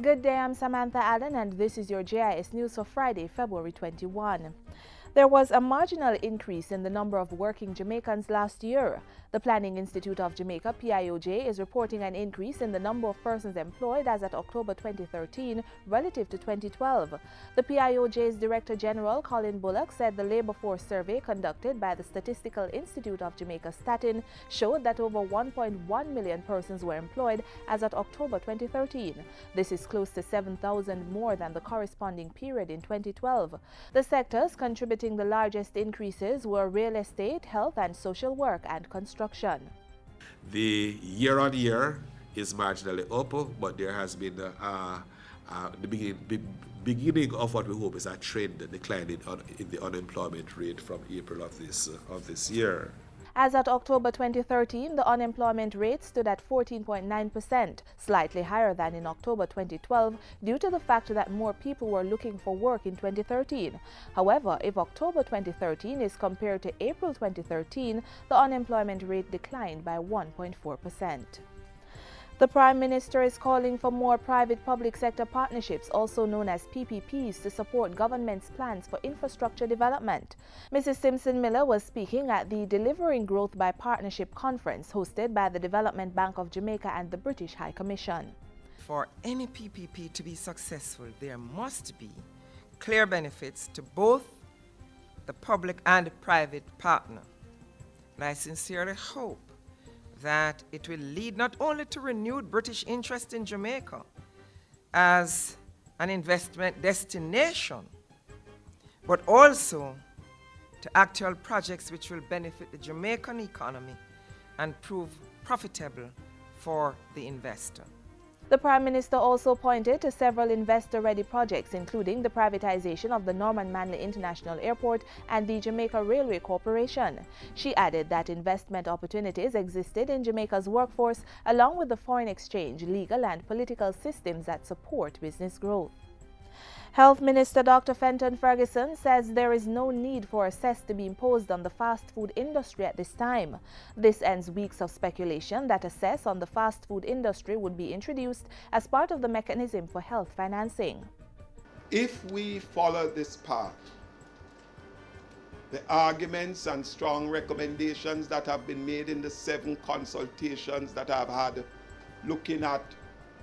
Good day, I'm Samantha Allen and this is your JIS News for Friday, February 21. There was a marginal increase in the number of working Jamaicans last year. The Planning Institute of Jamaica, PIOJ, is reporting an increase in the number of persons employed as at October 2013 relative to 2012. The PIOJ's Director General, Colin Bullock, said the labor force survey conducted by the Statistical Institute of Jamaica, Statin, showed that over 1.1 million persons were employed as at October 2013. This is close to 7,000 more than the corresponding period in 2012. The sectors contributing the largest increases were real estate, health and social work and construction. The year-on-year is marginally up, but there has been the beginning of what we hope is a trend decline in the unemployment rate from April of this year. As at October 2013, the unemployment rate stood at 14.9%, slightly higher than in October 2012 due to the fact that more people were looking for work in 2013. However, if October 2013 is compared to April 2013, the unemployment rate declined by 1.4%. The Prime Minister is calling for more private-public sector partnerships, also known as PPPs, to support government's plans for infrastructure development. Mrs. Simpson-Miller was speaking at the Delivering Growth by Partnership conference hosted by the Development Bank of Jamaica and the British High Commission. For any PPP to be successful, there must be clear benefits to both the public and private partner. And I sincerely hope that it will lead not only to renewed British interest in Jamaica as an investment destination, but also to actual projects which will benefit the Jamaican economy and prove profitable for the investor. The Prime Minister also pointed to several investor-ready projects, including the privatization of the Norman Manley International Airport and the Jamaica Railway Corporation. She added that investment opportunities existed in Jamaica's workforce, along with the foreign exchange, legal and political systems that support business growth. Health Minister Dr. Fenton Ferguson says there is no need for a cess to be imposed on the fast food industry at this time. This ends weeks of speculation that a cess on the fast food industry would be introduced as part of the mechanism for health financing. If we follow this path, the arguments and strong recommendations that have been made in the 7 consultations that I've had looking at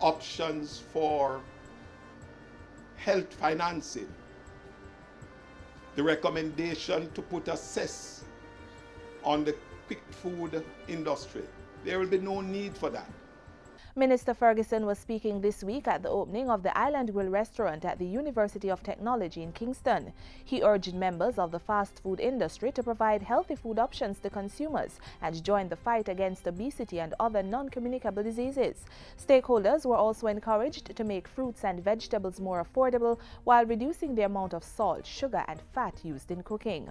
options for health financing, the recommendation to put a cess on the quick food industry, there will be no need for that. Minister Ferguson was speaking this week at the opening of the Island Grill restaurant at the University of Technology in Kingston. He urged members of the fast food industry to provide healthy food options to consumers and join the fight against obesity and other non-communicable diseases. Stakeholders were also encouraged to make fruits and vegetables more affordable while reducing the amount of salt, sugar and fat used in cooking.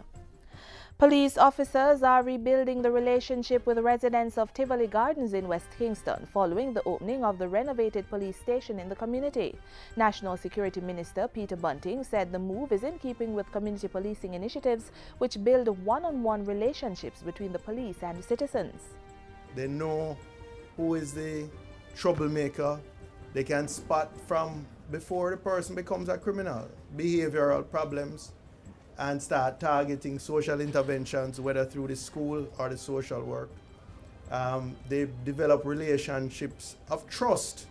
Police officers are rebuilding the relationship with residents of Tivoli Gardens in West Kingston following the opening of the renovated police station in the community. National Security Minister Peter Bunting said the move is in keeping with community policing initiatives which build one-on-one relationships between the police and citizens. They know who is the troublemaker. They can spot from before the person becomes a criminal, behavioral problems, and start targeting social interventions, whether through the school or the social work. They develop relationships of trust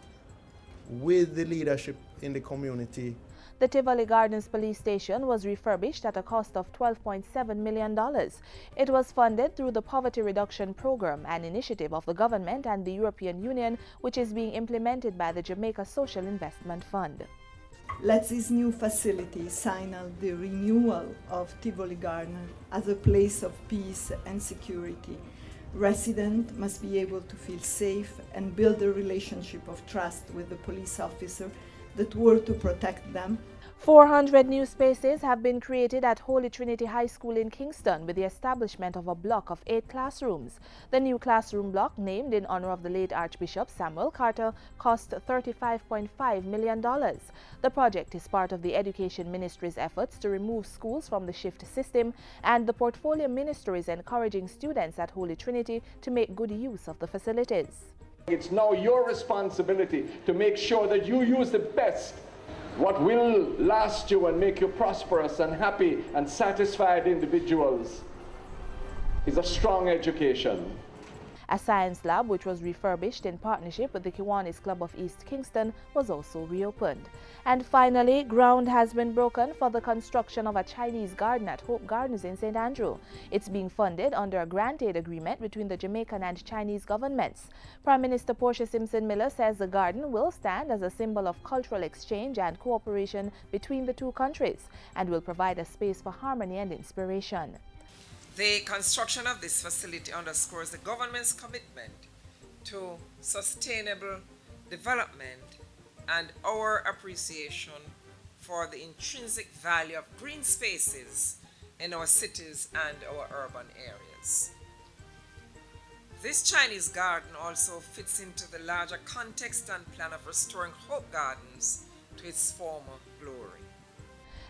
with the leadership in the community. The Tivoli Gardens police station was refurbished at a cost of $12.7 million. It was funded through the Poverty Reduction Program, an initiative of the government and the European Union, which is being implemented by the Jamaica Social Investment Fund. Let this new facility signal the renewal of Tivoli Gardens as a place of peace and security. Residents must be able to feel safe and build a relationship of trust with the police officer that work to protect them. 400 new spaces have been created at Holy Trinity High School in Kingston with the establishment of a block of 8 classrooms. The new classroom block, named in honor of the late Archbishop Samuel Carter, cost $35.5 million. The project is part of the Education Ministry's efforts to remove schools from the shift system, and the Portfolio Ministry is encouraging students at Holy Trinity to make good use of the facilities. It's now your responsibility to make sure that you use the best. What will last you and make you prosperous and happy and satisfied individuals is a strong education. A science lab, which was refurbished in partnership with the Kiwanis Club of East Kingston, was also reopened. And finally, ground has been broken for the construction of a Chinese garden at Hope Gardens in St. Andrew. It's being funded under a grant aid agreement between the Jamaican and Chinese governments. Prime Minister Portia Simpson Miller says the garden will stand as a symbol of cultural exchange and cooperation between the two countries and will provide a space for harmony and inspiration. The construction of this facility underscores the government's commitment to sustainable development and our appreciation for the intrinsic value of green spaces in our cities and our urban areas. This Chinese garden also fits into the larger context and plan of restoring Hope Gardens to its former glory.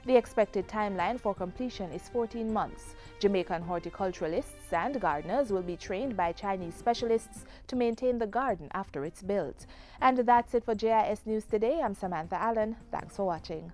The expected timeline for completion is 14 months. Jamaican horticulturalists and gardeners will be trained by Chinese specialists to maintain the garden after it's built. And that's it for JIS News Today. I'm Samantha Allen. Thanks for watching.